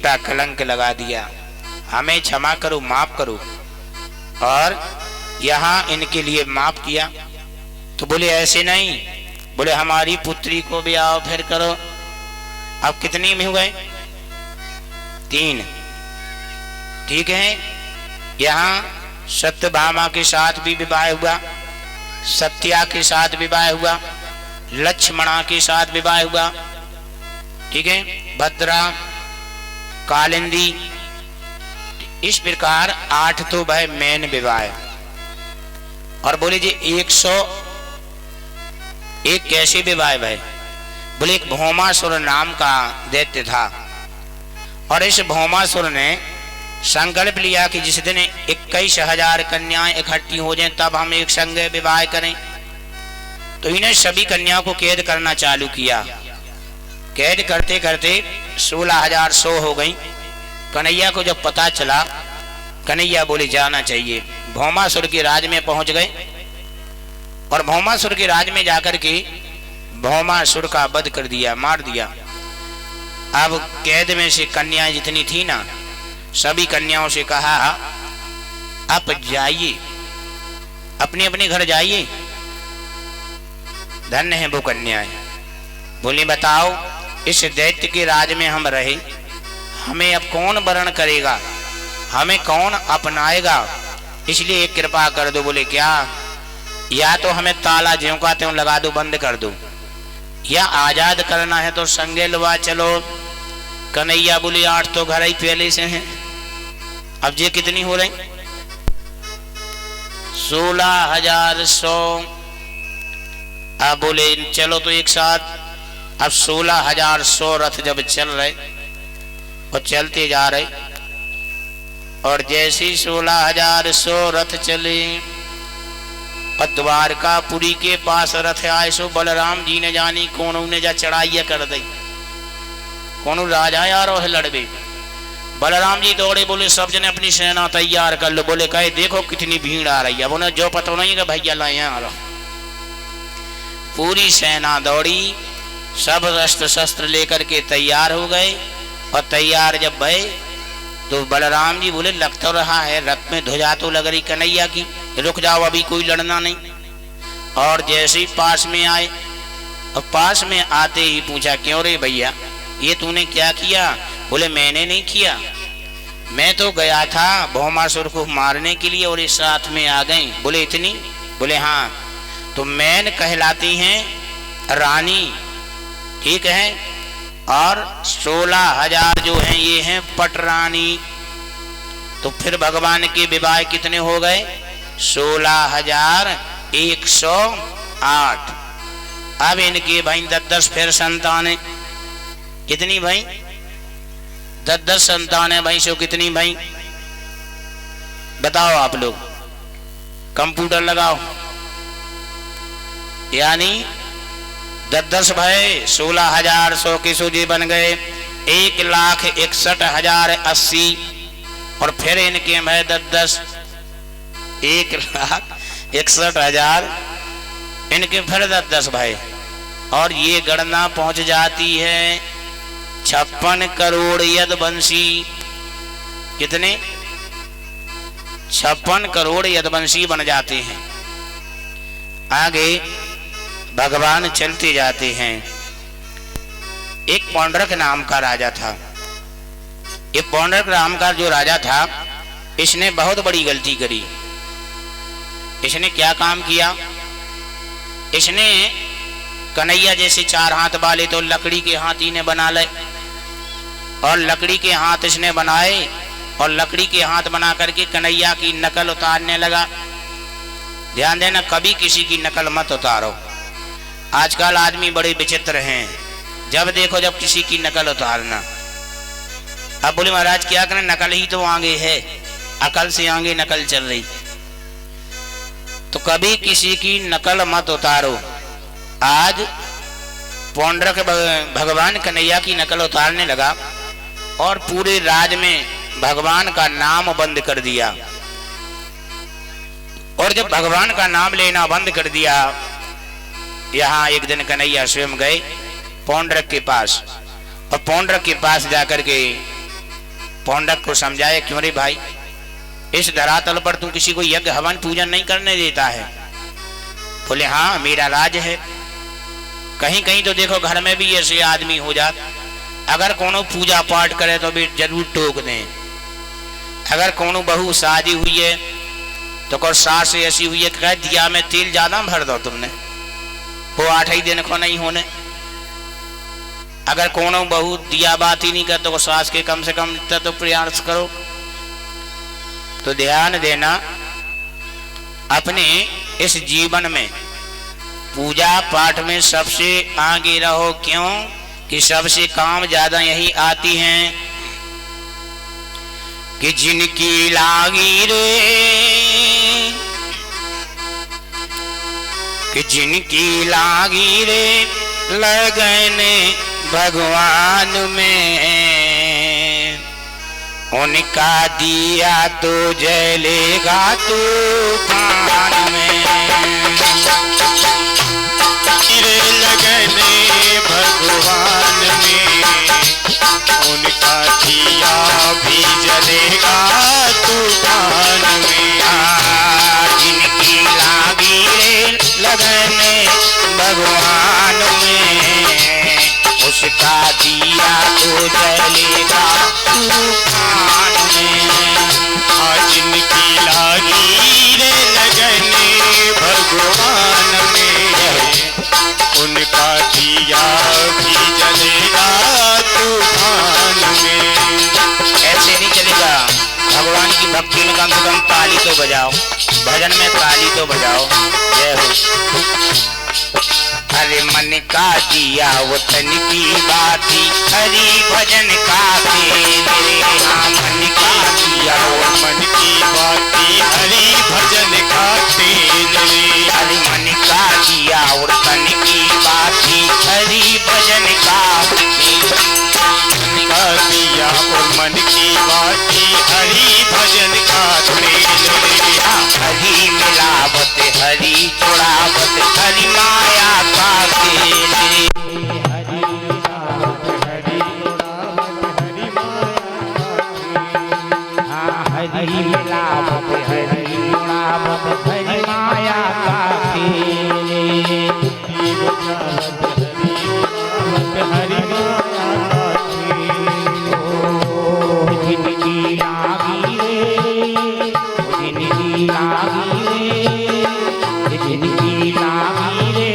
झूठा कलंक लगा दिया, हमें क्षमा करो, माफ करो। और यहाँ इनके लिए माफ किया। तो बोले ऐसे नहीं, बोले हमारी पुत्री को भी आओ फिर करो। अब कितनी में हुए? 3। ठीक है। यहाँ सत्यभामा के साथ भी विवाह हुआ, सत्या के साथ विवाह हुआ, लक्ष्मणा के साथ विवाह हुआ। ठीक है। भद्रा, कालिंदी, इस प्रकार 8 तो भाई मैन विवाह। और बोले जी 101 कैसे विवाह भाई? बोले एक भौमासुर नाम का दैत्य था, और इस भौमासुर ने संकल्प लिया कि जिस दिन 21,000 कन्याएं इकट्ठी हो जाएं तब हम एक संग विवाह करें। तो इन्हें सभी कन्याओं को कैद करना चालू किया। कैद करते करते 16,100 हो गई। कन्हैया को जब पता चला, कन्हैया बोले जाना चाहिए। भौमासुर के राज में पहुंच गए, और भौमासुर के राज में जाकर के भौमासुर का वध कर दिया, मार दिया। अब कैद में से कन्याएं जितनी थी ना, सभी कन्याओं से कहा आप जाइए, अपने अपने घर जाइए, धन्य है वो कन्याएं। बोली बताओ, इस दैत्य के राज में हम रहे, हमें अब कौन वरण करेगा, हमें कौन अपनाएगा, इसलिए एक कृपा कर दो। बोले क्या? या तो हमें ताला ज्यों का त्यों लगा दो, बंद कर दो, या आजाद करना है तो संगे लवा चलो। कन्हैया बोली 8 तो घर ही पहले से हैं, अब ये कितनी हो रही? 16,100। अब बोले चलो तो एक साथ। अब 16,100 रथ जब चल रहे और चलते जा रहे, और जैसी 16,100 रथ चले और द्वारकापुरी के पास रथ आए, सो बलराम जी ने जानी कौन ने जा चढ़ाइया कर दी, कौन राजा यार और लड़बे। बलराम जी दौड़े, बोले सब जने अपनी सेना तैयार कर लो। बोले कहे देखो कितनी भीड़ आ रही है। बोले जो पता नहीं कि भैया लाए आ रहा। पूरी सेना दौड़ी, सब अस्त्र शस्त्र लेकर के तैयार हो गए, और तैयार जब भय तो बलराम जी बोले लग तो रहा है रथ में ध्वजा तो लग रही कन्हैया की, रुक जाओ अभी कोई लड़ना नहीं। और जैसे ही पास में आए, और पास में आते ही पूछा क्यों रे भैया ये तूने क्या किया? बोले मैंने नहीं किया, मैं तो गया था भौमासुर को मारने के लिए और इस साथ में आ गए। बोले इतनी? बोले हाँ। तो मैन कहलाती हैं रानी, ठीक है, और 16,000 जो हैं ये हैं पटरानी। तो फिर भगवान के विवाह कितने हो गए? 16,108। अब इनके भाई 10-10 फिर संतानें। कितनी भाई? 10-10 संतानें भाई। सो कितनी भाई बताओ आप लोग, कंप्यूटर लगाओ। यानी 10-10 भाई 16,100 के सोजे बन गए 1,61,080। और फिर इनके भाई 10-10 1,61,000, इनके फिर 10-10 भाई। और ये गणना पहुंच जाती है 56 करोड़ यदवंशी। कितने? 56 करोड़ यदवंशी बन जाते हैं। आगे भगवान चलते जाते हैं। एक पौंड्रक नाम का राजा था। ये पौंड्रक नाम का जो राजा था, इसने बहुत बड़ी गलती करी। इसने क्या काम किया? इसने कन्हैया जैसे 4 हाथ वाले तो लकड़ी के हाथी ने बना ले, और लकड़ी के हाथ इसने बनाए, और लकड़ी के हाथ बना करके कन्हैया की नकल उतारने लगा। ध्यान देना, कभी किसी की नकल मत उतारो। आजकल आदमी बड़े विचित्र हैं, जब देखो जब किसी की नकल उतारना। अब बोले महाराज क्या करें, नकल ही तो आगे है, अकल से आगे नकल चल रही। तो कभी किसी की नकल मत उतारो। आज पौंड्रक भगवान कन्हैया की नकल उतारने लगा, और पूरे राज में भगवान का नाम बंद कर दिया। और जब भगवान का नाम लेना बंद कर दिया, यहाँ एक दिन कन्हैया स्वयं गए पौंड्रक के पास, और पौंड्रक के पास जाकर के पौंडक को समझाए, क्यों रे भाई, इस धरातल पर तू किसी को यज्ञ हवन पूजन नहीं करने देता है। बोले हाँ मेरा राज है। कहीं कहीं तो देखो घर में भी ऐसे आदमी हो जात, अगर कोनो पूजा पाठ करे तो भी जरूर टोक दें। अगर कोनो बहू शादी हुई है तो कोई सास ऐसी हुई है कह दिया में तेल ज्यादा भर दो तुमने, वो 8 ही दिन को नहीं होने। अगर कोनो बहू दिया बात ही नहीं कर तो सास के कम से कम इतना तो प्रयास करो। तो ध्यान देना, अपने इस जीवन में पूजा पाठ में सबसे आगे रहो। क्यों कि सबसे काम ज्यादा यही आती हैं कि जिनकी लागी रे, कि जिनकी लागी रे लगन भगवान में, उनका दिया तो जलेगा तूफान में। लगने भगवान में, उनका दिया भी जलेगा तूफान में। जिनकी लागी रे लगने भगवान में, उसका दिया तो जलेगा तूफान में। जिनकी लागी रे लगने भगवान में, उनका दिया भी जलेगा तूफान में। ऐसे नहीं चलेगा, भगवान की भक्ति में कम से कम ताली तो बजाओ, भजन में ताली तो बजाओ। जय हो। अरे मन का दिया वो तन की बाती, हरि भजन का खेल रे। हाँ मन का दिया वो मन की बाती, हरि भजन का खेल रे। अरे मन का दिया और तन की बाती, हरि भजन का मन का दिया और मन की बाती, हरि भजन का खेल रे। हरि मिलावत हरि चुड़ावत, हरि माया का खेल रे। हरि मिलावत हरि चुड़ावत, हरि माया का खेल। जिनकी लागी रे, जिनकी लागी रे, जिनकी लागी रे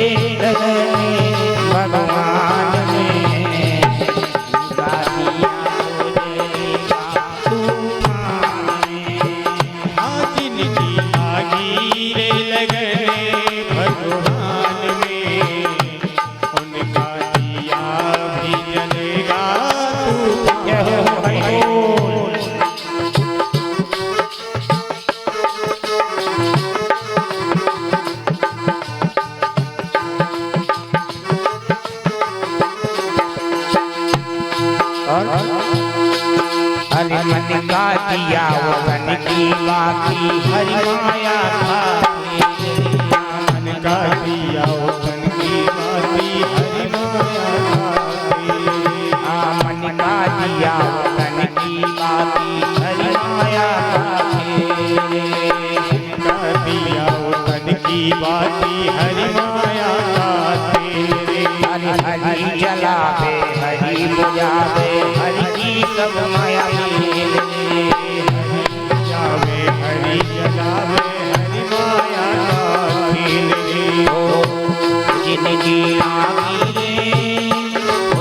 भगवान में, उनका दिया तो जलेगा तूफान में। जिनकी लागी रे लगने भगवान में, उनका दिया भी जलेगा तूफान में। हरि मन का दिया वो मन की बाकी, हरि माया का मन का दिया वो मन की बाती, हरि माया का मन का दिया वो मन की बाकी, हरि माया का दिया वो मन की बाती, हरि माया का हरि जलावे हरि बुझावे, हरि की सब माया खेल रे। जावे हरि जलावे, हरि माया का खेल रे। जिनकी लागी रे,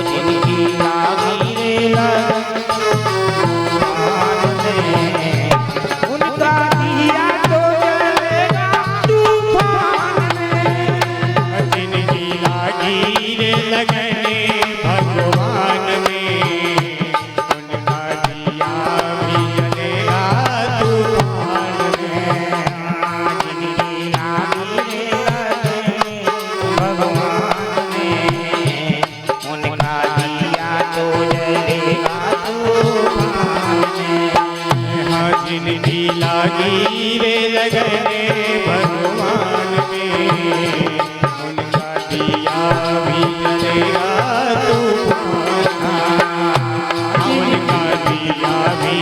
जिनकी लागी रे भगवान में, उनका दिया तो जलेगा तूफान में। जिनकी लागी रे लगने भगवान में, उनका दिया भी जलेगा तूफान में। जिनकी लागी रे भगवान में, उनका दिया तो जलेगा तूफान में। जिनकी लागी रे लगने भगवान में, उनका दिया भी जलेगा तूफान। उनका दिया भी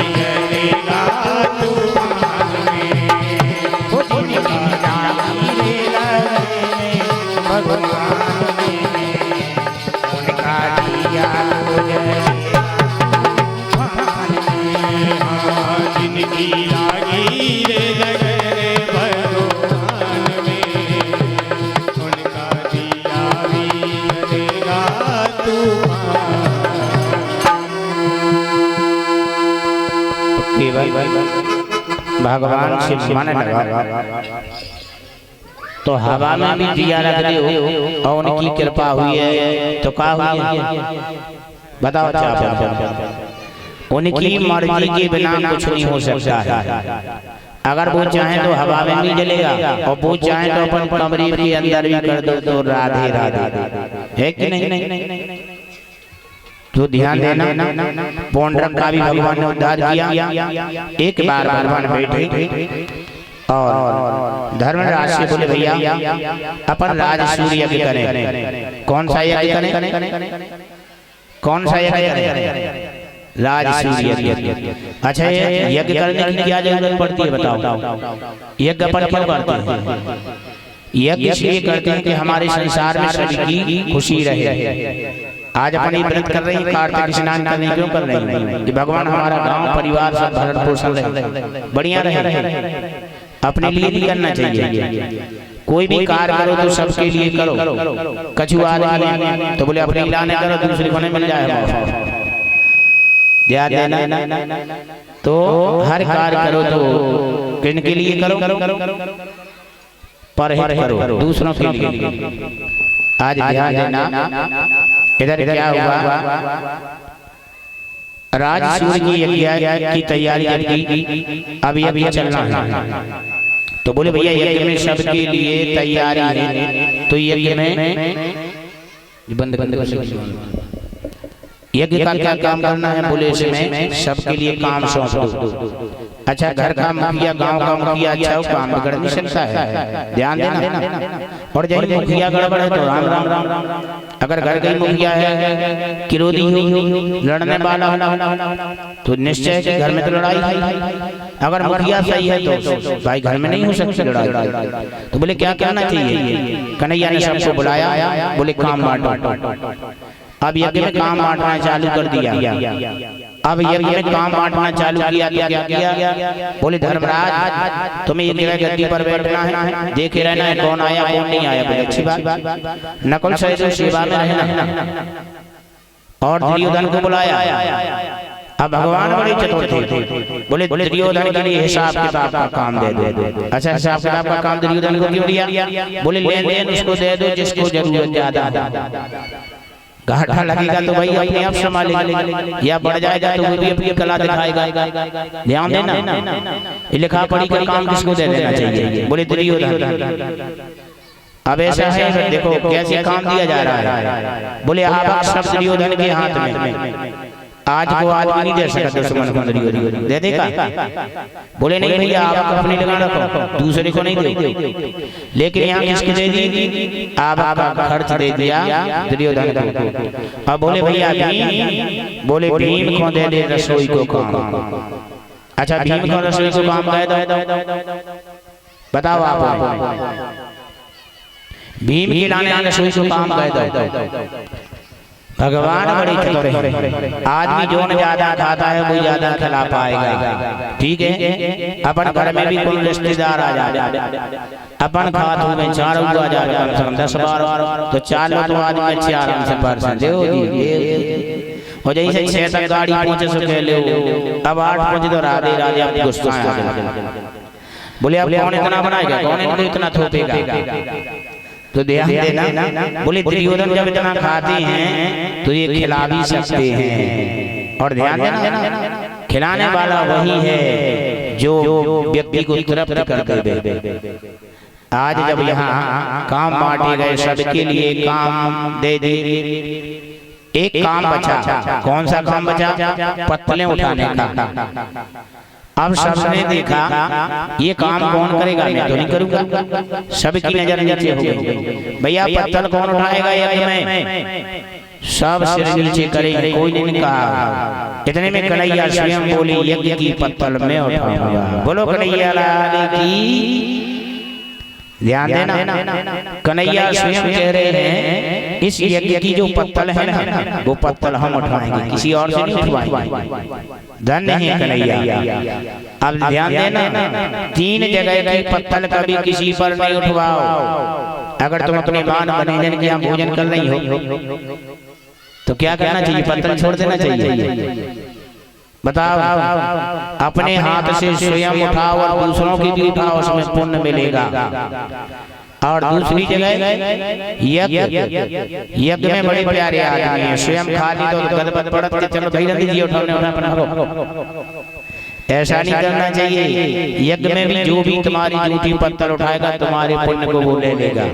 केवल भगवान से मन लगा तो हवा में भी दिया रख दो और उनकी कृपा हुई है तो क्या हुई है बताओ। अच्छा उनकी मर्जी के बिना कुछ नहीं हो सकता है। अगर वो चाहे तो हवा में भी जलेगा और वो चाहे तो अपन कमरे के अंदर भी कर दो तो राधे राधे है कि नहीं। तो ध्यान देना पौंड्रक का भी भगवान ने उद्धार किया। एक बार भगवान बैठे और धर्मराज से बोले भैया अपन राज सूर्य यज्ञ करें। कौन सा यज्ञ करें? कौन सा यज्ञ करें? राज सूर्य यज्ञ। अच्छा यज्ञ करने की क्या जरूरत पड़ती है बताओ। यज्ञ अपन क्यों करते हैं? यज्ञ इसलिए करते हैं कि हमारे संसार में सबकी खुशी रहे। आज अपन ये व्रत कर रहे हैं कार्तिक स्नान करने क्यों कर रहे हैं कि भगवान हमारा गांव परिवार सब भरण पोषण रहे बढ़िया रहे। अपने लिए नहीं करना चाहिए। कोई भी कार्य करो तो सबके लिए करो। कछुआ आदमी तो बोले अपने लाने करो दूसरे को नहीं मिल जाएगा। ध्यान देना तो हर कार्य करो तो किन के लिए करो परहित करो दूसरों के लिए। आज ध्यान देना इधर क्या हुआ राज सूर्य की यज्ञ की तैयारी की अब यज्ञ चलना है। तो बोले भैया यज्ञ में सबके लिए तैयारी है तो यज्ञ में बंद यज्ञ का क्या काम करना है? बोले इसमें सबके लिए काम सौंप दो। अच्छा घर का मुखिया गांव का मुखिया अच्छा हो काम बिगड़ नहीं सकता है। ध्यान देना और जब मुखिया गड़बड़ है तो राम राम राम राम। अगर घर का मुखिया है किरोधी हो लड़ने वाला तो निश्चय कि घर में तो लड़ाई है। अगर मुखिया सही है तो भाई घर में नहीं हो सकती लड़ाई। तो बोले क्या करना चाहिए? कन्हैया ने सबको बुलाया बोले काम बांटो। अब यज्ञ में काम बांटना चालू कर दिया। अब यज्ञ में काम बांटना चालू किया तो क्या किया? बोले धर्मराज तुम्हें यज्ञ गद्दी पर बैठना है देखे रहना है कौन आया कौन नहीं आया। बोले अच्छी बात नकुल सहदेव सेवा में रहना। और दुर्योधन को बुलाया। अब भगवान बड़े चतुर थे बोले दुर्योधन के लिए हिसाब किताब का काम दे दो। अच्छा हिसाब किताब का काम दुर्योधन को क्यों दिया? बोले लेन देन उसको दे दो जिसको जरूरत ज्यादा। घाटा लगेगा तो भाई अपने आप संभालेगा या बढ़ जाएगा तो वो भी अपनी कला दिखाएगा। ध्यान देना लिखा पढ़ी का काम किसको दे देना चाहिए? बोले दुर्योधन। अब ऐसा है देखो कैसे काम दिया जा रहा है। बोले आप सब दुर्योधन के हाथ में। आज को आदमी नहीं दे सकता दुश्मन को दुर्योधन दे देगा। बोले नहीं भैया आप अपनी जगह रखो दूसरे को नहीं दे। लेकिन यहाँ किसको दे दी? आप आपका खर्च दे दिया दुर्योधन को। अब बोले भैया भीम बोले भीम को दे दे रसोई को काम। अच्छा भीम को रसोई को काम कह दो बताओ आप। भीम के लाने रसोई को काम कह दो। भगवान बड़ी चतुर है। आदमी जो न ज्यादा खाता है वो ज्यादा खिला पाएगा। ठीक है अपन घर में भी कोई रिश्तेदार आ जाए अपन खाते में चार हुआ जाए 10-12 तो 4 लोग आदमी अच्छे आराम से परसेंट दे और जैसे 6 तक गाड़ी पहुंचे सो कह लो। अब 8 पहुंचे तो राधे राधे आप गुस्सा आ। बोले अब कौन इतना बनाएगा कौन इनको इतना थोपेगा? तो ध्यान देना बोले दुर्योधन जब इतना खाते हैं तो ये खिला भी सकते हैं। और ध्यान देना खिलाने वाला वही है जो व्यक्ति को तृप्त कर दे। आज जब यहाँ काम बांटे गए सबके लिए काम दे दे। एक काम बचा। कौन सा काम बचा? पत्तलें उठाने का। अब सबने देखा ये काम कौन करेगा? मैं तो नहीं करूंगा। सबकी नजर नीचे हो गई। भैया पत्तल कौन उठाएगा यज्ञ में? सब सिर नीचे करेंगे कोई नहीं कहा। इतने में कन्हैया स्वयं बोली यज्ञ की पत्तल में उठाऊंगा। बोलो कन्हैया लाल की। ध्यान देना कन्हैया स्वयं कह रहे हैं इस यज्ञ की जो पत्तल है ना वो पत्तल हम उठाएंगे किसी और से नहीं उठवाएंगे। धन्य है कन्हैया। अब ध्यान देना 3 जगह की पत्तल कभी किसी पर नहीं उठवाओ। अगर तुम अपने मान बने के यहाँ भोजन कर रही हो तो क्या करना चाहिए? पत्तल छोड़ देना चाहिए। बताओ, अपने हाथ से स्वयं उठाओ और दूसरों की भी उठाओ, उसमें पुण्य मिलेगा। और दूसरी जगह यज्ञ में बड़े प्यारे आदमी हैं, स्वयं खाली तो गदबद पड़त के चलो भाई जल्दी जी उठाओ अपना, ऐसा नहीं करना चाहिए। यज्ञ में भी जो भी तुम्हारी जूठी पत्थर उठाएगा तुम्हारे पुण्य को वो ले लेगा।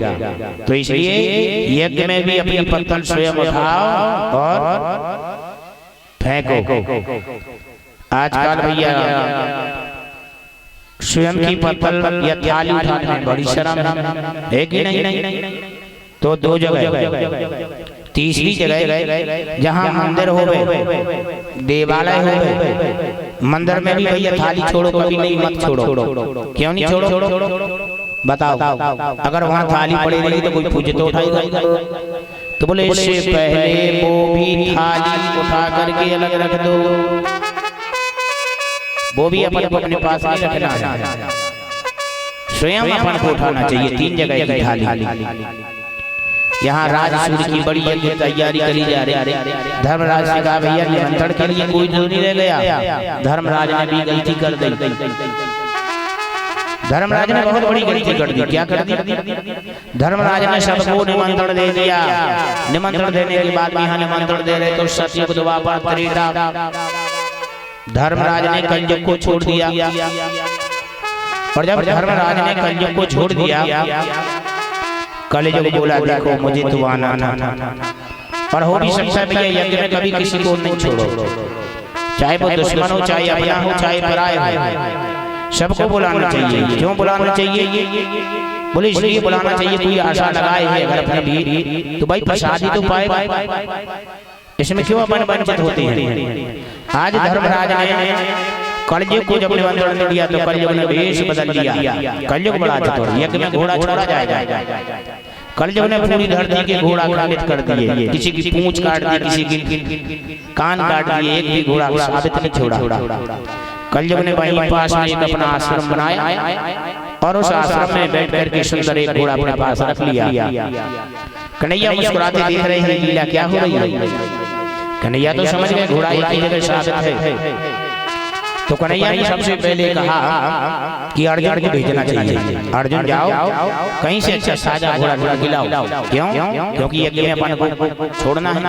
तो इसलिए यज्ञ में भी अपनी पत्थर स्वयं उठाओ और फेंको। आजकल भैया स्वयं की पत्थर या थाली उठाने में बड़ी शर्म है कि नहीं? तो दो जगह, तीसरी जगह जहाँ मंदिर हो, देवालय हो, मंदिर में भी भैया थाली छोड़ो, कभी नहीं मत छोड़ो। क्यों नहीं छोड़ो बताओ? अगर वहाँ थाली पड़ी रही तो कोई पूजे तो उठाएगा। तो बोले इससे पहले वो भी थाली उठा करके अलग रख दो, वो भी अपने पास नहीं रखना है, स्वयं अपन को उठाना चाहिए। 3 जगह की थाली। यहाँ राजसूय की बड़ी तैयारी करी जा रही। धर्मराज से कहा भैया निमंत्रण के लिए कोई नहीं रह गया। धर्मराज ने भी गलती कर दी। धर्मराज ने बहुत बड़ी गलती कर दी। क्या कर दी? धर्मराज ने सबको निमंत्रण दे दिया। निमंत्रण देने के बाद यहाँ निमंत्रण दे रहे तो सतयुग द्वापर त्रेता। धर्मराज ने कलयुग को छोड़ दिया। और जब धर्मराज ने कलयुग को छोड़ दिया, कलयुग बोला देखो मुझे तो आना था। और हो भी सकता है भैया यज्ञ में कभी किसी को नहीं छोड़ो, चाहे वो दुश्मन हो, चाहे अपना हो, चाहे पराया हो, सबको बुलाना चाहिए। क्यों बुलाना चाहिए? बोले इसलिए बुलाना चाहिए कोई आशा लगाए है अगर अपने भी तो भाई प्रसादी तो पाएगा। इसमें क्यों अपन वंचित होते हैं? आज धर्मराज ने कलयुग को जब निमंत्रण दिया तो कलयुग ने वेश बदल दिया। कलयुग बड़ा चतुर, यज्ञ में घोड़ा छोड़ा जाएगा। कलयुग ने पूरी धरती के घोड़ा खंडित कर दिए, किसी की पूंछ काट दी, किसी की कान काट दिए, एक भी घोड़ा साबित नहीं छोड़ा। कलयुग ने वहीं पास में एक अपना आश्रम बनाया और उस आश्रम में बैठ करके सुंदर एक घोड़ा अपने पास रख लिया। कन्हैया मुस्कुराते देख रहे हैं लीला क्या हो रही है। कन्हैया तो समझ गए घोड़ा एक ही जगह साबित है। तो कन्हैया ने सबसे पहले कहा कि अर्जुन को भेजना चाहिए। अर्जुन जाओ कहीं से अच्छा साजा घोड़ा दिलाओ। क्यों? क्योंकि यज्ञ में अपन को छोड़ना है।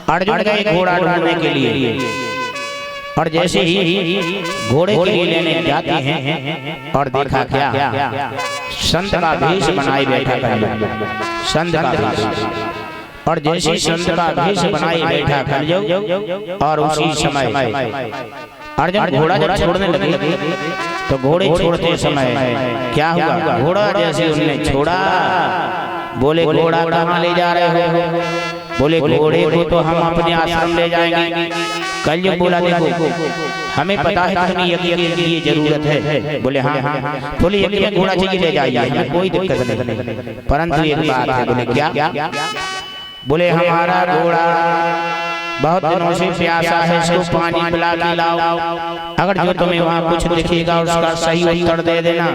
अर्जुन गए घोड़ा ढूंढने के लिए और जैसे ही घोड़े के लिए लेने जाते हैं और देखा क्या, संत का भेष बनाए बैठा कलयुग। संत का भेष, और जैसे संत का भेष बनाए बैठा कलयुग। और उसी समय अर्जुन घोड़ा जब छोड़ने लगे तो घोड़े छोड़ते समय क्या हुआ? घोड़ा जैसे उन्हें छोड़ा, बोले घोड़ा कहाँ ले जा रहे हो? बोले घोड़े को तो हम अपने आश्रम ले जाएंगे। कलयुग बोला देखो हमें पता है तुम्हें यज्ञ के लिए जरूरत है। बोले हाँ। बोले यज्ञ में घोड़ा चाहिए ले जाइए, हमें कोई दिक्कत नहीं, परंतु एक बात है। बोले क्या? बोले हमारा घोड़ा बहुत दिनों से प्यासा है, इसको पानी पिला के लाओ। अगर जो तुम्हें वहाँ कुछ दिखेगा उसका सही उत्तर दे देना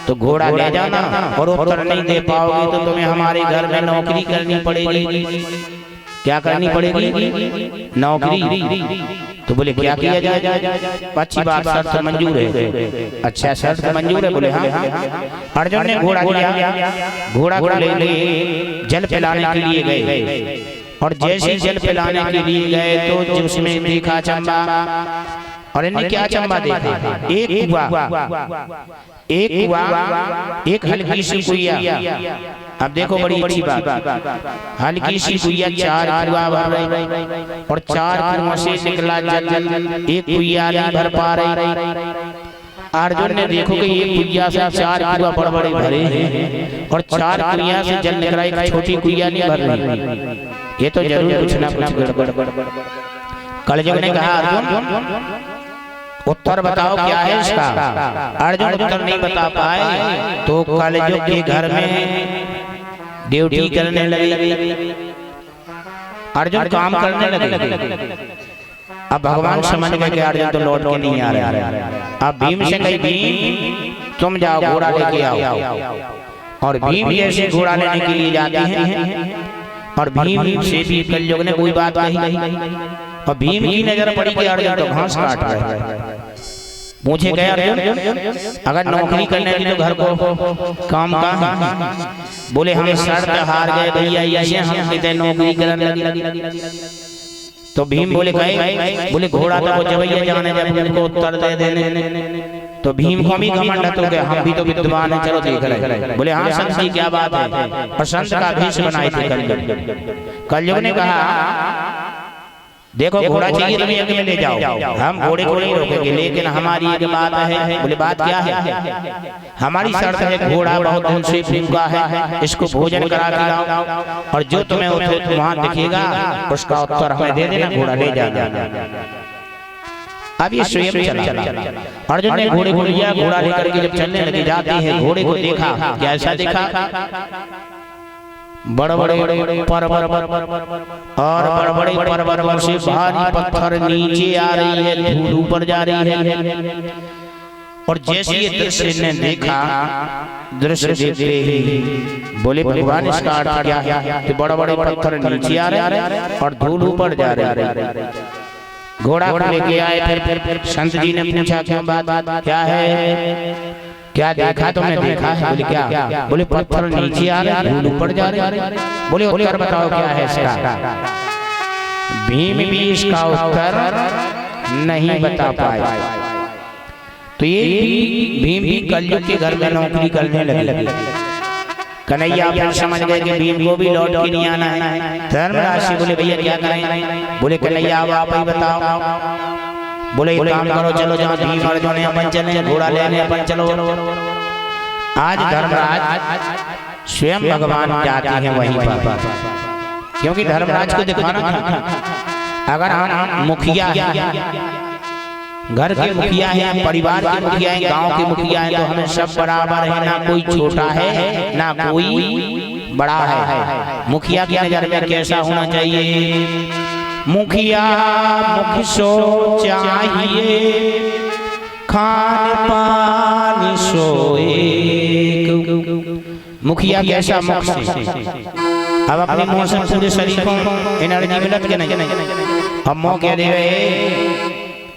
तो घोड़ा ले जाना, और उत्तर नहीं दे पाओगे तो तुम्हें हमारे घर में नौकरी करनी पड़ेगी। क्या करनी पड़ेगी? नौकरी। तो बोले क्या किया जाए? अच्छी बात, शर्त मंजूर है। अच्छा शर्त मंजूर है? बोले हाँ। अर्जुन ने घोड़ा लिया, घोड़ा को ले जल पिलाने के लिए गए। और जैसे जल पिलाने के लिए गए तो उसमें देखा चंबा। और इन्हें क्या चंबा देखा? एक कुआ, एक हल्की सी कुइया। अब देखो बड़ी अच्छी बात, हल्की सी कुइया 4 कुआ भर रही और 4 कुओं से निकला जल एक कुइया नहीं भर पा रही। अर्जुन ने देखो कि ये कुइया से 4 कुआ बड़े भरे हैं और 4 कुइया से जल निकला, एक छोटी कुइया नहीं भर रही। ये तो जरूर कुछ ना कुछ गड़बड़। कलयुग ने कहा अर्जुन उत्तर बताओ क्या है इसका? अर्जुन उत्तर नहीं बता पाए तो कलयुग के घर में ड्यूटी करने लगे। अर्जुन काम करने लगे। अब भगवान समझ गए कि अर्जुन तो लौट के नहीं आ रहा। अब भीम से कही भीम तुम जाओ घोड़ा लेके आओ। और भीम जैसे घोड़ा लेने के लिए जाते हैं और भीम से भी कलयुग ने कोई बात कही। और भीम की नजर पड़ी कि अर्जुन तो घास काट रहा है। पूछे गए अर्जुन अगर नौकरी करने की तो घर को काम का, बोले हम शर्त हार गए भैया, ऐसे हम सीधे नौकरी करने लगे। तो भीम बोले गए, बोले घोड़ा तो वो जबैया जाने जब उनको उत्तर दे देने। तो भीम को भी घमंड हो गया, हम भी तो विद्वान हैं, चलो देख रहे। बोले हाँ संत जी क्या बात है, और संत का भेष बनाए थे कलयुग। कलयुग ने कहा देखो घोड़ा चाहिए तुम्हें यज्ञ में ले जाओ, हम घोड़े को नहीं रोकेंगे, लेकिन हमारी एक बात है। बोले बात क्या है? हमारी शर्त है घोड़ा बहुत दिन से भूखा है, इसको भोजन करा के लाओ, और जो तुम्हें वहां दिखेगा उसका उत्तर हमें दे देना, घोड़ा ले जाना। अब ये स्वयं चला। अर्जुन ने घोड़े को लिया, घोड़ा लेकर के जब चलने लगे जाते हैं, घोड़े को देखा, कैसा देखा? बड़े बड़े पर्वत और बड़े बड़े पर्वतों से भारी पत्थर नीचे आ रही है, धूल ऊपर जा रही है। और जैसे ये दृश्य ने देखा, दृश्य देखते ही बोले भगवान इसका अर्थ क्या है? कि बड़े बड़े पत्थर नीचे आ रहे हैं और धूल ऊपर जा रही है। घोड़ा को लेके आए, फिर संत जी ने पूछा क्या बात क्या है, क्या देखा तुमने? देखा है। बोले क्या? बोले पत्थर नीचे आ रहे, धूल ऊपर जा रहे। बोले उत्तर बताओ क्या है इसका? भीम भी इसका उत्तर नहीं बता पाए। तो ये भीम भी कलयुग के घर में नौकरी करने लगे। कन्हैया फिर समझ गए कि भीम को भी लौट के नहीं आना है। धर्मराज से बोले भैया क्या करें? बोले कन्हैया अब आप ही बताओ। बोले एक काम करो, चलो जहाँ भीम अर्जुन है अपन चले, घोड़ा लेने अपन चलो। आज धर्मराज स्वयं भगवान जाते हैं वहीं पर, क्योंकि धर्मराज को दिखाना था अगर हम मुखिया घर के मुखिया हैं, परिवार के मुखिया हैं, गांव के मुखिया हैं, तो हमें सब बराबर है, ना कोई छोटा है ना कोई बड़ा है। मुखिया की नजर में कैसा होना चाहिए? मुखिया मुख सो चाहिए, खान पानी सोए। मुखिया कैसा मुख से? अब अपने मुंह से पूरे शरीर को एनर्जी मिलत के नहीं, हम मुंह कह दे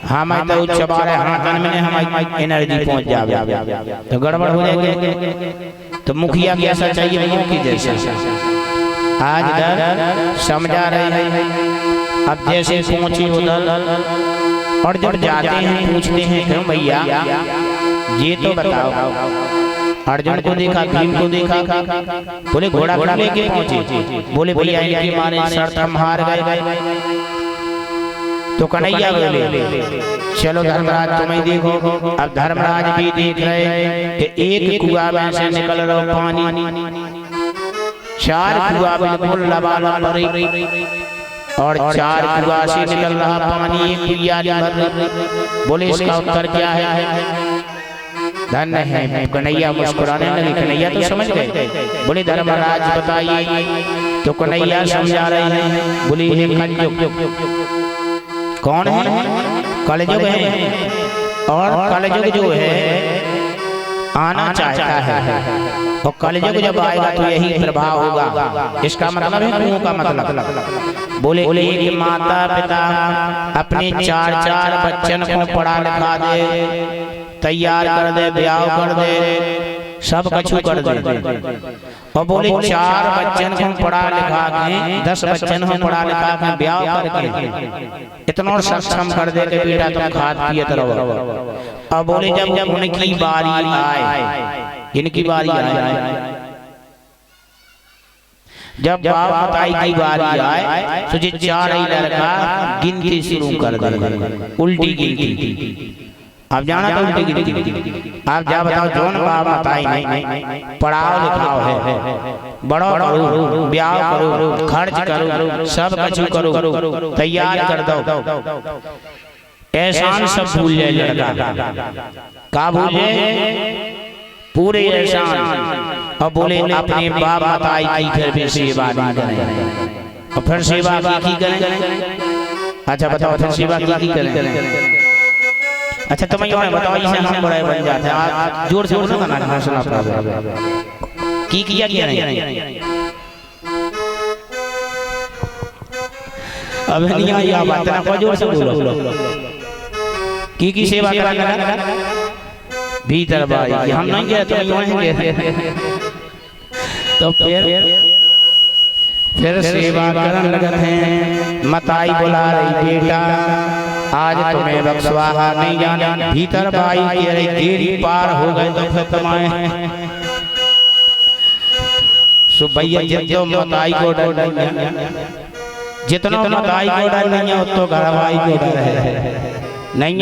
हम तो चबा रहे हाथ में हम एनर्जी पहुंच जावे तो गड़बड़ हो जाएगी। तो मुखिया कैसा चाहिए? मुंह की जैसा। आज इधर समझा रहे हैं, अब जैसे पहुंचे उधर, और जब जाते हैं पूछते हैं क्यों भैया ये तो बताओ। अर्जुन को देखा, भीम को देखा, बोले घोड़ा घोड़ा लेके पहुंचे। बोले भैया इनके मारे शर्त हम हार गए। तो कन्हैया बोले चलो धर्मराज तुम्हें देखो। अब धर्मराज भी देख रहे कि एक कुआं में से निकल रहा पानी, 4 कुआं बिल्कुल लबालब भरे, और 4 कुआं से निकल रहा पानी एक कुइया भर। बोले इसका उत्तर क्या है? धन्य है। कन्हैया मुस्कुराने लगे। कन्हैया तो समझ गए। बोले धर्मराज बताइए। तो कन्हैया समझा रहे हैं। बोले ये कलयुग। कौन है? कलयुग है, और कलयुग जो है आना चाहता है, और कलयुग जब आएगा तो यही प्रभाव होगा। इसका मतलब है कुओं का मतलब। बोले एक माता पिता अपने 4 बच्चन को पढ़ा लिखा दे, तैयार कर दे, ब्याह कर दे, सब कछु कर दे। और बोले 4 बच्चन को पढ़ा लिखा के, 10 बच्चन को पढ़ा लिखा के ब्याह करके इतना सक्षम कर दे कि बेटा तुम खाद पियत रहो। अब बोले जब उनकी बारी आए, इनकी बारी आए, जब बाप बताई की बारी आए तो ये 4 ही लड़का गिनती शुरू कर दे, उल्टी गिनती। आप जाना तो उल्टी गिनती। आप जा बताओ जोन बाप बताई नहीं, पढ़ाओ लिखाओ है, बड़ो करो, ब्याह करो, खर्च करो, सब कुछ करो, तैयार कर दो। एहसान सब भूल जाए लड़का, का भूल जाए? पूरे एहसान। और बोले अपने बाप बताई की फिर भी सेवा नहीं करें, और फिर सेवा की करें? अच्छा बताओ फिर सेवा की करें? अच्छा तुम्हें ये बताओ, इसे हम बड़े बन जाते हैं। आप जोर से बोलो ना, ना सुना की किया नहीं। अब नहीं आई बात ना को जोर से बोलो की सेवा करने लगा भीतर भाई हम नहीं गए तो वहीं गए तो फिर सेवा करने लगते हैं। मताई बुला रही बेटा आज तुम्हें बख्शवाहा नहीं जाना। भीतर भाई कह रही देरी पार हो गए तो फिर तुम्हें सुबैया जितो मताई को डर जितना मताई को डर नहीं है उतो घर भाई को डर है नहीं।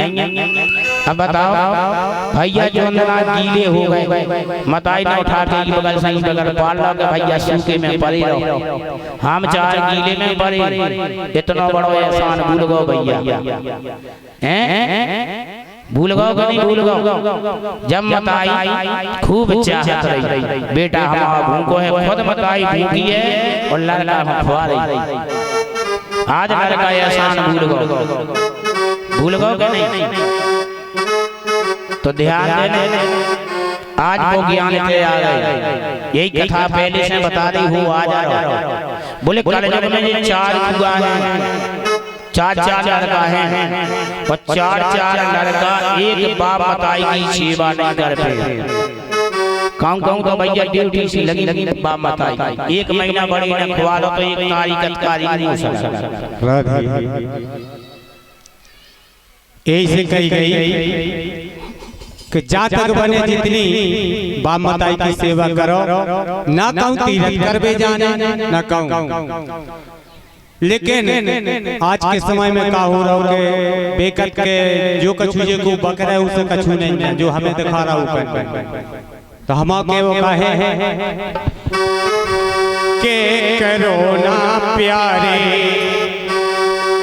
अब बताओ भैया जो गीले हो गए मताई न उठाते बगल सही बगल पाल लगे भैया सूखे में पड़े रहो हम चार गीले में पड़े इतना बड़ो एहसान भूल गो भैया हैं भूल गो कि नहीं भूल गो। जब मताई खूब चाहत रही बेटा हम भूखो है खुद मताई भूखी है और लड़का खवा रही आज लड़का एहसान भूल गो कि नहीं। तो ध्यान देने आज वो ज्ञान ले आ गए। यही कथा पहले से बता दी हूँ आज आ रहा बोले कलयुग में ये चार हुआ है चार लड़का है और चार लड़का एक बाप मताई की सेवा नहीं कर पे कहूँ तो भैया ड्यूटी सी लगी बाप मताई एक महीना बड़ी न खुआ लो तो एक कारी नहीं हो सकता। यही से कही गई कि जा तक बने जितनी बाप मताई की सेवा करो ना कहूँ तीरथ कर बे जाने ना कहूँ लेकिन आज के समय में का हो रहा है बेकत के जो कछु को बक रहा है उसे कछु नहीं जो हमें दिखा रहा हूँ तो हम के वो कहे के करो ना प्यारे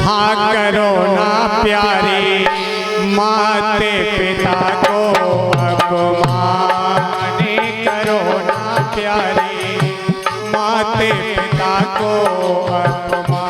हाँ करो ना प्यारे माते पिता को अपमान करो ना प्यारे माते पिता को अपमान